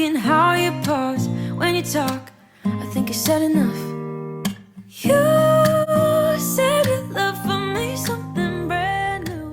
and how you pause when you talk. I think you said enough. You said you love for me something brand new.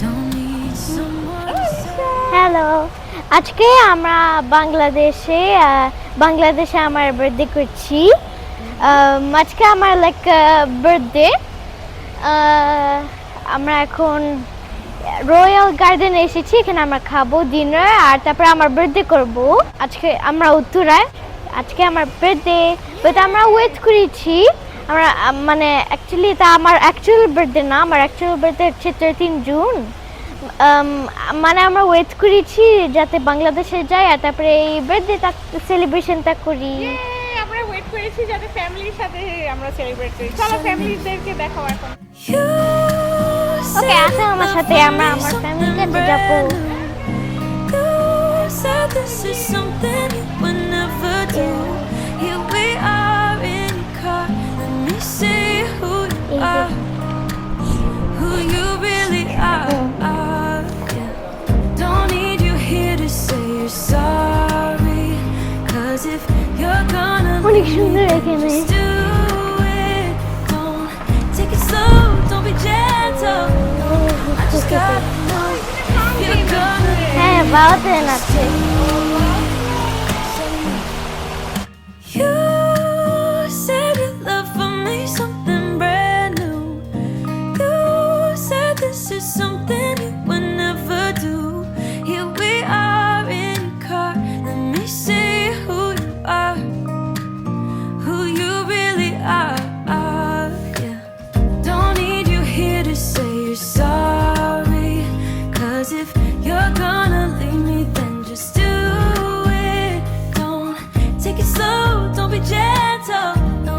Don't need someone to say. Hello, আজকে আমরা বাংলাদেশে আমার birthday করছি। আজকে আমার birthday. আমরা এখন royal গার্ডেনে এসেছি, এখানে আমরা খাবো ডিনার আর তারপরে আমার বার্থডে করব। আজকে আমরা উত্তরায়, আজকে আমার বার্থডে, বাট আমরা ওয়েট করেছি। আমরা মানে অ্যাকচুয়ালি এটা আমার অ্যাকচুয়াল বার্থডে না, আমার অ্যাকচুয়াল বার্থডে হচ্ছে 13 জুন। মানে আমরা ওয়েট করেছি যাতে বাংলাদেশে যাই আর তারপরে এই বার্থডেটা সেলিব্রেশনটা করি। আমরা ওয়েট করেছি যাতে ফ্যামিলির সাথে আমরা সেলিব্রেট করি। চলো ফ্যামিলিদেরকে দেখাও এখন। ওকে, আসো আমার সাথে, আমরা আমার ফ্যামিলির কাছে যাবো। You said this is something you would never do. Here we are in a car. Let me see who you are, who you really are. Yeah. Don't need you here to say you're sorry. 'Cause if you're gonna অনেক leave সুন্দর me, এখানে। just do it. Don't take it slow, don't be gentle. I just gotta know if you're gonna হ্যাঁ, বাবাতেন আছে। You said you love for me something brand new. You said this is something you would never do. Here we are in a car. Let me see who you are, who you really are. Yeah. Don't need you here to say you're sorry. 'Cause if you're gonna leave me, then just do it. Don't take it slow, don't be gentle. No,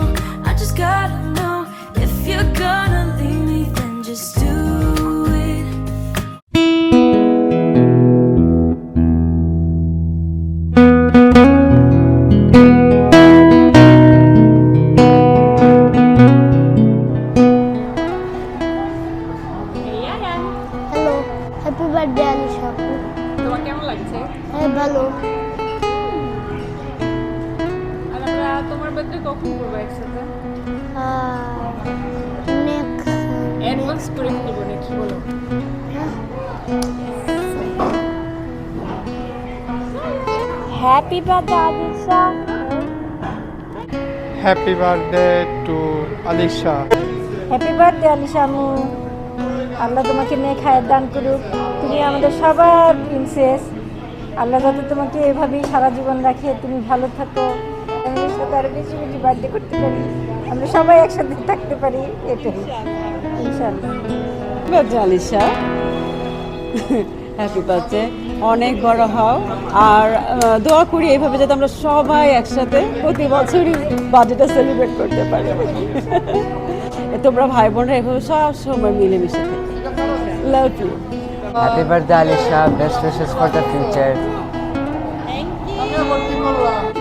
I just gotta know if you're gonna leave me, then just do it. Hello, happy birthday Alisha আপু। তোমার কেমন লাগছে? হ্যাঁ, ভালো। আর আমরা তোমার birthday কখন করবো একসাথে? নেক্সট অ্যাডভান্স করে ফেলবো নাকি বলো? Happy birthday Alisha. Happy birthday to Alisha. Happy birthday Alisha Amu. Allah তোমাকে নেক হায়াত দান করুক। তুমি আমাদের সবার প্রিন্সেস। আল্লাহ যাতে তোমাকে এভাবেই সারা জীবন রাখে, তুমি ভালো থাকো, ফ্যামিলির সাথে আরো বেশি বেশি বার্থডে করতে পারি, আমরা সবাই একসাথে থাকতে পারি, এটাই ইনশাআল্লাহ। বার্থডে আলিশা, হ্যাপি বার্থডে, অনেক বড় হও আর দোয়া করি এইভাবে যাতে আমরা সবাই একসাথে প্রতি বছরই বার্থডেটা সেলিব্রেট করতে পারি। তোমরা ভাই বোনরা এভাবে সব সময় মিলেমিশে থাকো। Love you. Happy birthday, Alisha. Best wishes for the future.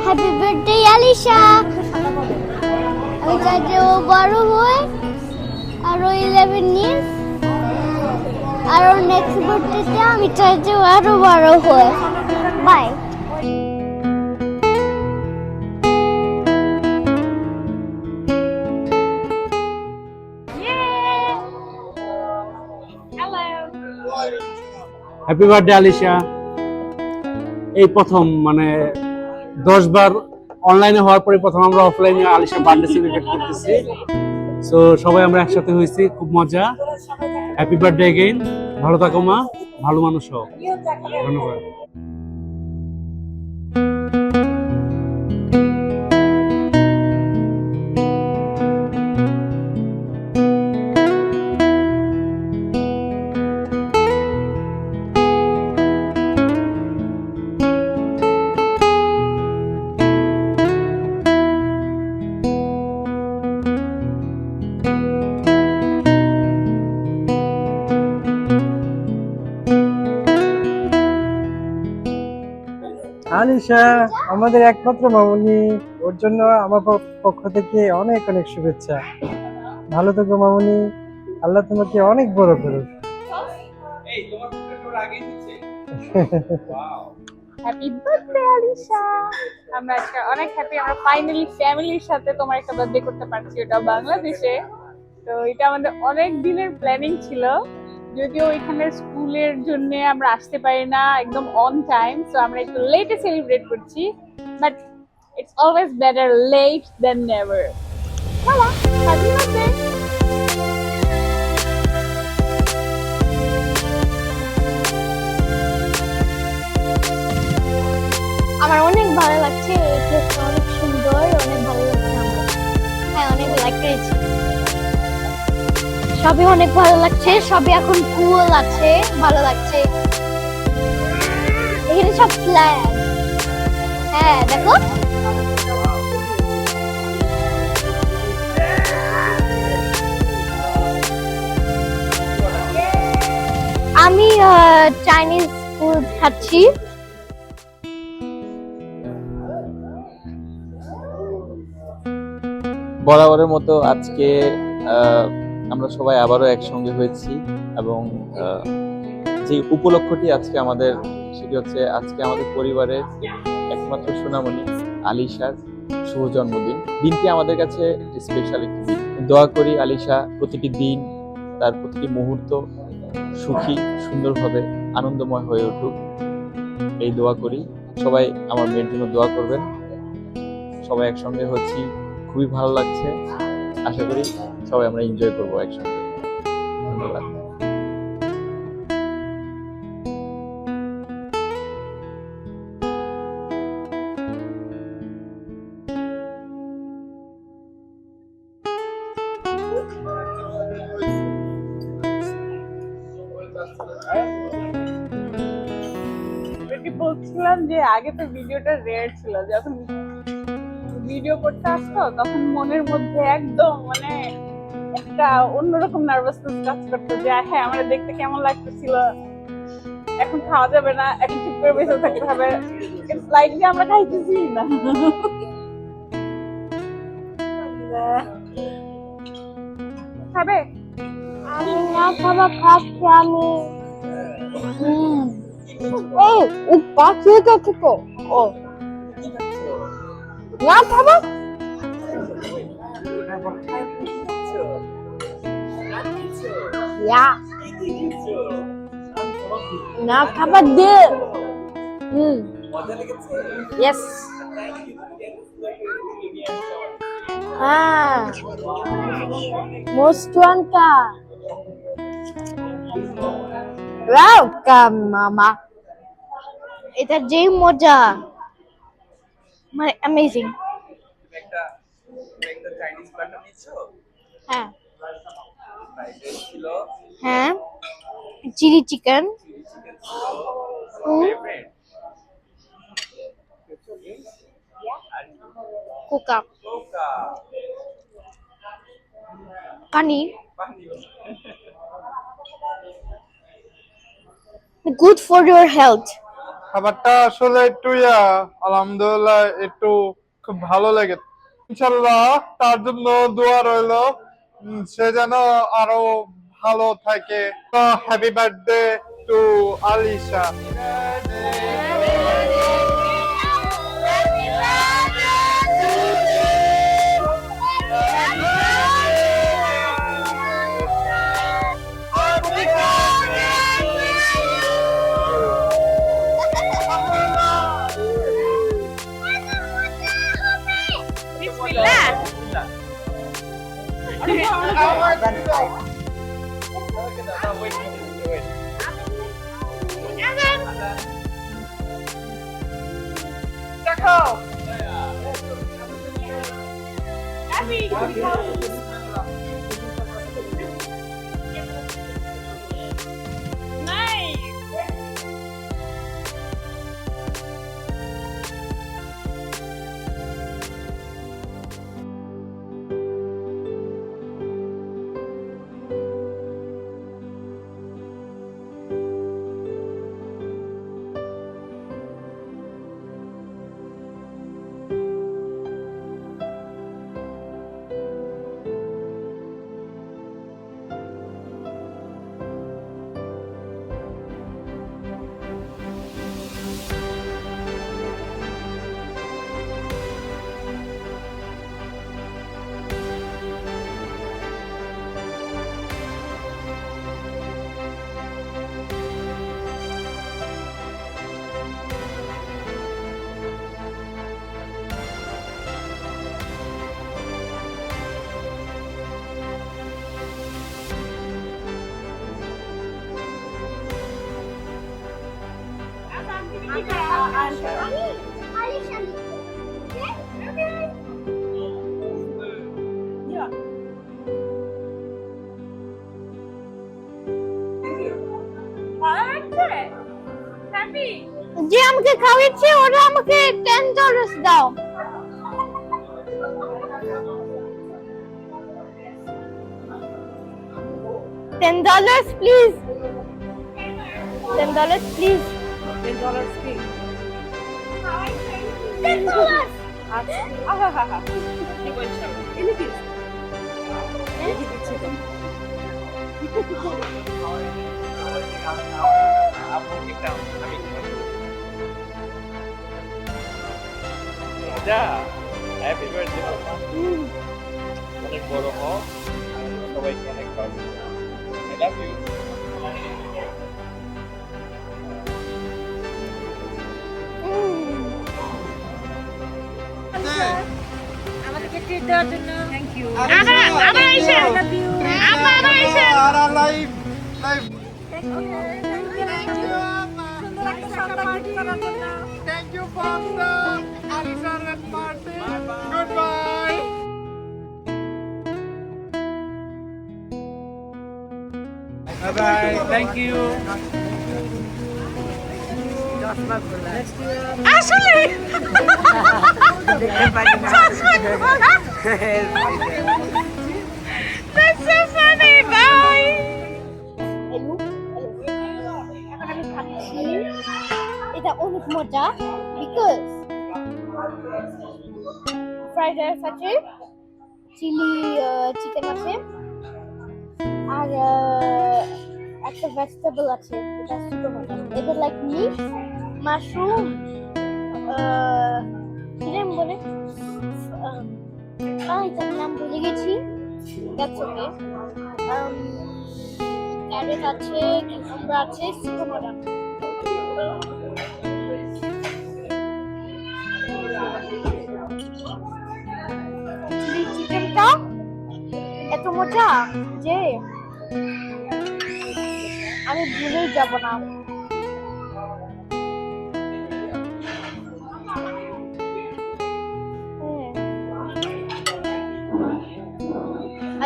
Happy birthday Alisha. আমি চাই যে ও বড় হয় আরো 11 ইয়ার্স, আর নেক্সট বার্থডেতে আমি চাই যে ও আরো বড় হয়। বাই। Happy birthday Alisha. এই প্রথম মানে 10 বার অনলাইনে হওয়ার পরে প্রথম আমরা অফলাইনে আলিশা বার্থডে সেলিব্রেট করতেছি। সো সবাই আমরা একসাথে হয়েছি, খুব মজা। হ্যাপি বার্থডে এগেইন, ভালো থাকো মা, ভালো মানুষ হও। ধন্যবাদ। আলিশা আমাদের একমাত্র মামুনি, ওর জন্য আমার পক্ষ থেকে অনেক অনেক শুভেচ্ছা। ভালো থেকো মামুনি, আল্লাহ তোমাকে অনেক বড় করুক। Happy birthday Alisha. আমরা আজকে অনেক হ্যাপি, আমরা ফাইনালি ফ্যামিলির সাথে তোমার একটা বার্থডে করতে পারছি, ওটা বাংলাদেশে। তো এটা আমাদের অনেক দিনের প্ল্যানিং ছিল, যদিও এখানে স্কুলের জন্য আমরা আসতে পারি না একদম অন টাইম, সো আমরা একটু লেটে সেলিব্রেট করছি, but it's always better late than never. Hello, happy birthday. আমার অনেক ভালো লাগছে, এই প্লেসটা অনেক সুন্দর, অনেক ভালো লাগছে আমার। হ্যাঁ, অনেক লাইক করেছি। সবই অনেক ভালো লাগছে, সবই এখন কুল আছে, ভালো লাগছে। এখানে সব ফ্ল্যাগ। হ্যাঁ দেখো, আমি চাইনিজ ফুড খাচ্ছি। বরাবরের মতো আজকে আমরা সবাই আবারও একসঙ্গে হয়েছি এবং যে উপলক্ষটি আজকে আমাদের, সেটি হচ্ছে আজকে আমাদের পরিবারের একমাত্র সোনামণি আলিশার শুভ জন্মদিন। দিনটি আমাদের কাছে স্পেশাল একটি দিন। দোয়া করি আলিশা প্রতিটি দিন, তার প্রতিটি মুহূর্ত সুখী, সুন্দরভাবে আনন্দময় হয়ে উঠুক, এই দোয়া করি। সবাই আমার মেয়ের জন্য দোয়া করবেন। সবাই একসঙ্গে হচ্ছি, খুবই ভালো লাগছে। আশা করি সবাই আমরা এনজয় করবো একসঙ্গে। ধন্যবাদ। বলছিলাম যে আগে তো ভিডিওটা রেয়ার ছিল, যখন ভিডিও করতে আসতো তখন মনের মধ্যে একদম মানে একটা অন্যরকম নার্ভাসনেস কাজ করতো যে হ্যাঁ আমরা দেখতে কেমন লাগতেছিল, এখন খাওয়া যাবে না, এখন চুপ করে বেঁচে থাকতে হবে, ইটস লাইক যে আমরা খাইতেছি না। খাবে? আমি না খাবার খাচ্ছি আমি। এই পাখি তো ও না খাবার না খাবার দে। ইয়েস, হ্যাঁ most welcome. Welcome মামা। এটা যে মজা, মানে অ্যামেজিং। হ্যাঁ হ্যাঁ, চিলি চিকেন, কোকা, পানি, good for your health. খাবারটা আসলে একটু আলহামদুলিল্লাহ একটু খুব ভালো লাগে। ইনশাল্লাহ তার জন্য দোয়া রইলো, সে যেন আরো ভালো থাকে। Happy birthday to Alisha. ভালো লাগছে? হ্যাপি? যে আমাকে খাওয়াচ্ছে ওরা আমাকে $10 দাও। $10 please. $10 please. $10 কি? $10. আচ্ছা আহা হা হা কি বলছো এনে দিস এই দিচ্ছি তো হ্যাপি বার্থডে অনেক বড় হও সবাইকে অনেক ভালো আই লাভ ইউ আমাদেরকে ট্রিট দেওয়ার জন্য থ্যাংক ইউ আবার আইসেন আবার আইসেন আর live live Thank you for the Alisha's party. Goodbye. Bye bye. Thank you. That's so funny. Bye. এখন আমি খাচ্ছি, এটা অনেক মজা বিকজ ফ্রাইড রাইস আছে, চিলি চিকেন আছে, আর একটা ভেজিটেবল আছে, এটা সুপার মজা। এটা লাইক মিক্স মাশরুম, কি নাম বলে, এটার নাম ভুলে গেছি, দ্যাটস ওকে। ক্যারেট আছে, কিউকাম্বার আছে, সুপার মজা। চিলি চিকেনটা এত মজা যে আমি ভুলেই যাব না।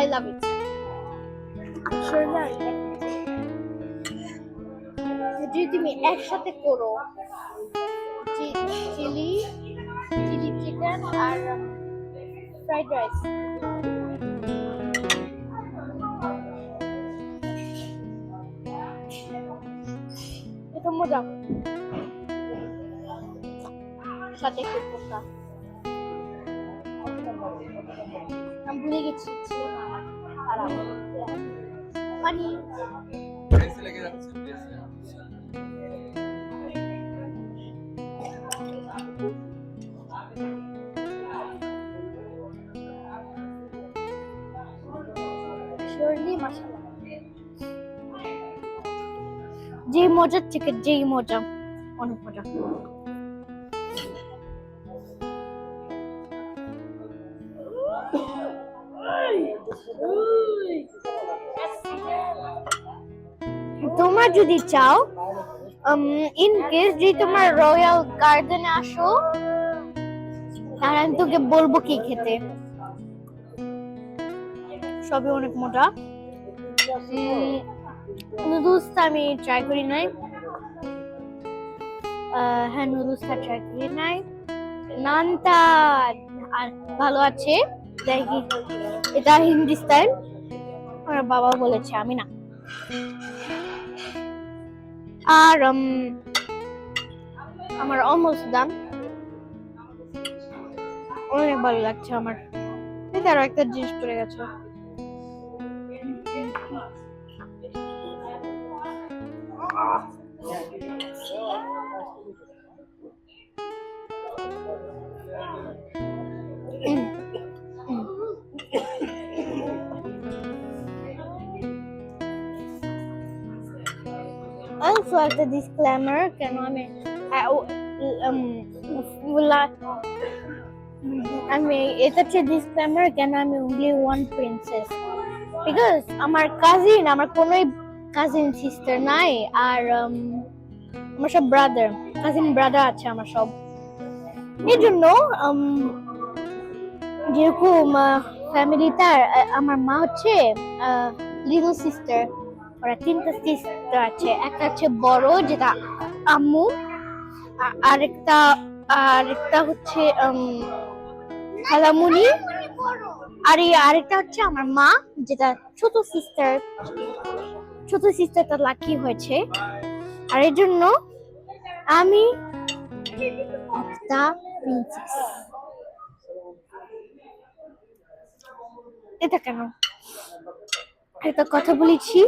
I love it. যদি তুমি একসাথে করো চিলি চিকেন আর ফ্রাইড রাইস, এটা মজা, সাথে একটু পোকা। আমি ভুলে গেছি পানি। যে মজার চিকেন, যেই মজা, অনেক মজা। তোমরা যদি চাও, ইন কেস যদি তোমার রয়্যাল গার্ডেনে আসো, আর আমি তোকে বলবো কি খেতে, সবই অনেক মজা। নুডলসটা আমি ট্রাই করি নাই, হ্যাঁ নুডলসটা ট্রাই করি নাই। নানটা ভালো আছে, দেখি এটা হিন্দি স্টাইল, আমার বাবা বলেছে, আমি না। আর আমার অলমোস্ট ডান, অনেক ভালো লাগছে আমার। এটা আরো একটা জিনিস পড়ে গেছে, also একটা disclaimer, কেন আমি এটা হচ্ছে disclaimer, কেন আমি only one princess, because আমার কাজিন, আমার কোনো কাজিন সিস্টার নাই, আর আমার সব ব্রাদার। কাজিন ব্রাদার আছে আমার সব। এই জন্য যেরকম ফ্যামিলিতে আমার মা হচ্ছে লিটল সিস্টার, ওরা 3টা সিস্টার আছে। একটা হচ্ছে বড় যেটা আম্মু, আরেকটা আরেকটা হচ্ছে খালামুনি, আর এই আরেকটা হচ্ছে আমার মা যেটা ছোট সিস্টার। ছোট সিস্টারটা লাকি হয়েছে, আর এর জন্য আমি একটা প্রিন্সেস। এটা কেন একটা কথা বলেছি,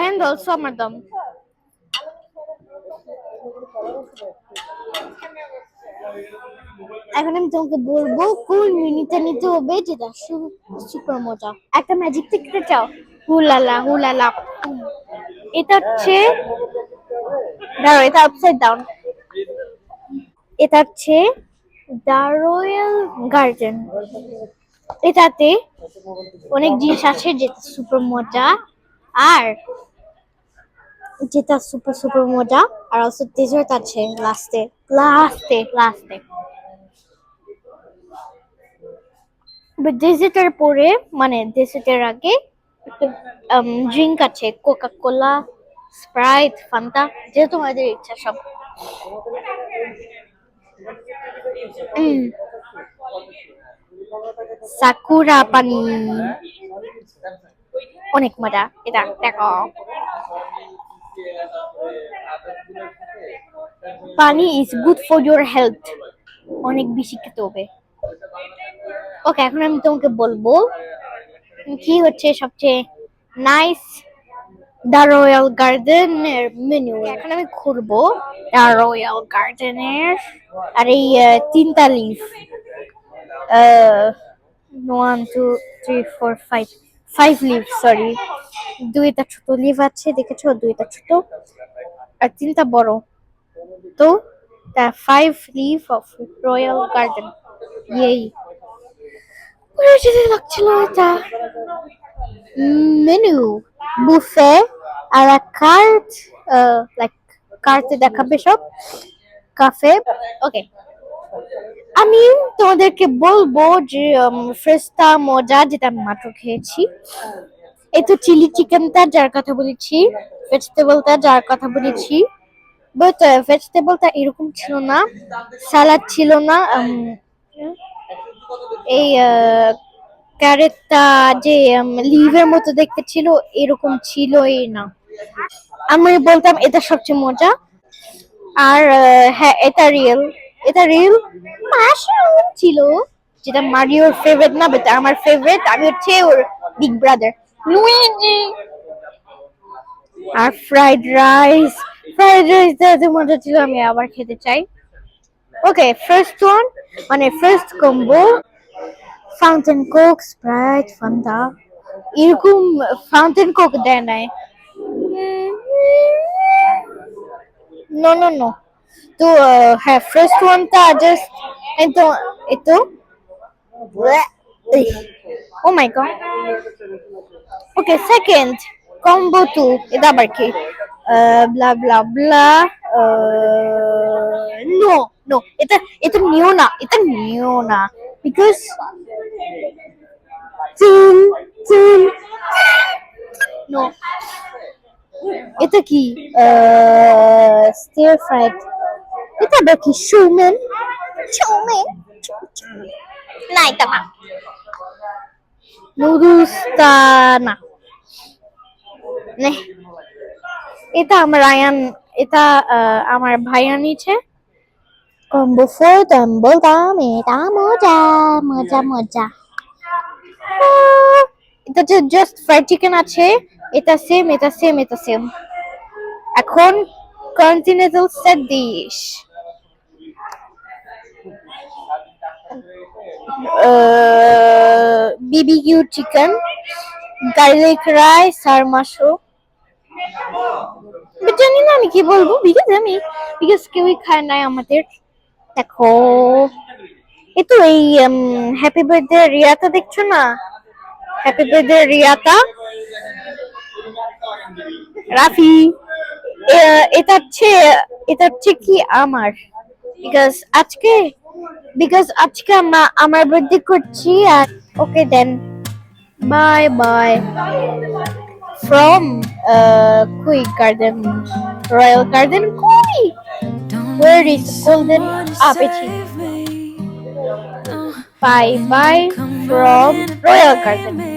and also আমার দাম। এখন আমি তোমাকে বলবো কোন মিনিটে নিতে হবে, যেটা সুপার মজা। একটা ম্যাজিক টিকেট চাও? হুলালা হুলালা। এটা হচ্ছে, দাঁড়াও, এটা আপসাইড ডাউন। এটা হচ্ছে দ্য রয়্যাল গার্ডেন। এটাতে অনেক জিনিস আছে যেটা সুপার মজা, আর যেটা সুপার সুপার মজা, আর অলসো ডেজার্ট আছে লাস্টে লাস্টে লাস্টে। ডেজার্টের পরে মানে ডেজার্টের আগে ড্রিঙ্ক আছে, কোকা কোলা, স্প্রাইট, ফান্তা, যে তোমাদের ইচ্ছা সব। সাকুরা পানি, অনেক মজা। এটা দেখো, পানি is good for your health, অনেক বেশি খেতে হবে। ওকে, এখন আমি তোমাকে বলবো কি হচ্ছে সবচেয়ে নাইস দ্য রয়্যাল গার্ডেন এর মেনু। এখন আমি খুলবো দ্য রয়্যাল গার্ডেনের, আর এই 3টা লিফ, 1 2 3 4 5 লিফ, সরি, 2টা ছোট লিফ আছে, দেখেছো? 2টা ছোট আর 3টা বড়, তো 5 লিফ অফ রয়্যাল গার্ডেন। ইয়েই লাগছিল এটা। মেনু বুফে আর কার্ট, লাইক কার্টে দেখাবে সব কাফে। ওকে, আমি তোমাদেরকে বলবো যে ফ্রেস্তা মজা যেটা আমি মাত্র খেয়েছি, এই তো চিলি চিকেনটা যার কথা বলেছি, ভেজিটেবলটা যার কথা বলেছি, বাট ভেজিটেবলটা এরকম ছিল না, সালাদ ছিল না, এই ক্যারেটটা যে লিভের মতো দেখতে ছিল এরকম ছিলই না। আমি বলতাম এটা সবচেয়ে মজা। আর হ্যাঁ, এটা রিয়েল মাশরুম ছিল, যেটা মারিওর ফেভারিট না, বাট আমার ফেভারিট। আমি হচ্ছে ওর বিগ ব্রাদার লুইজি। আর ফ্রাইড রাইস এত মজা ছিল, আমি আবার খেতে চাই। ওকে, ফার্স্ট ওয়ান মানে first combo, fountain Coke, Sprite, Fanta. এরকম ফাউন্টেন কোক দেয় নাই, নো নো নো। তো হ্যাঁ, ফার্স্ট ওয়ানটা জাস্ট এতো ও মাই গড। ওকে, সেকেন্ড কম্বো 2, এটা আবার কি? ব্লা ব্লা ব্লা, নো নো, এটা নিও না, বিকজ নো। এটা কি? Stir fried. এটা আবার কি? শৌমেন না, এটা না। নুডলসটা না, এটা আমার ভাইয়া নিচ্ছে। কম্বো 4 তো আমি বলতাম এটা মজা মজা মজা। এটা জাস্ট ফ্রাইড চিকেন আছে, এটা সেম। এখন continental set dish, BBQ chicken, garlic rice আর মাশরুম। জানি না আমি কি বলবো, বিকজ কেউই খায় নাই আমাদের। দেখো, এই তো এই হ্যাপি বার্থডে রিয়াটা দেখছো না? হ্যাপি বার্থডে রিয়াটা, রাফি এটা হচ্ছে কি আমার বিকজ আজকে আমার বার্থডে করছি আর ওকে দেন বাই বাই ফ্রম কুই গার্ডেন রয়্যাল গার্ডেন কুই where is golden পেয়েছি save me. No, bye bye from royal garden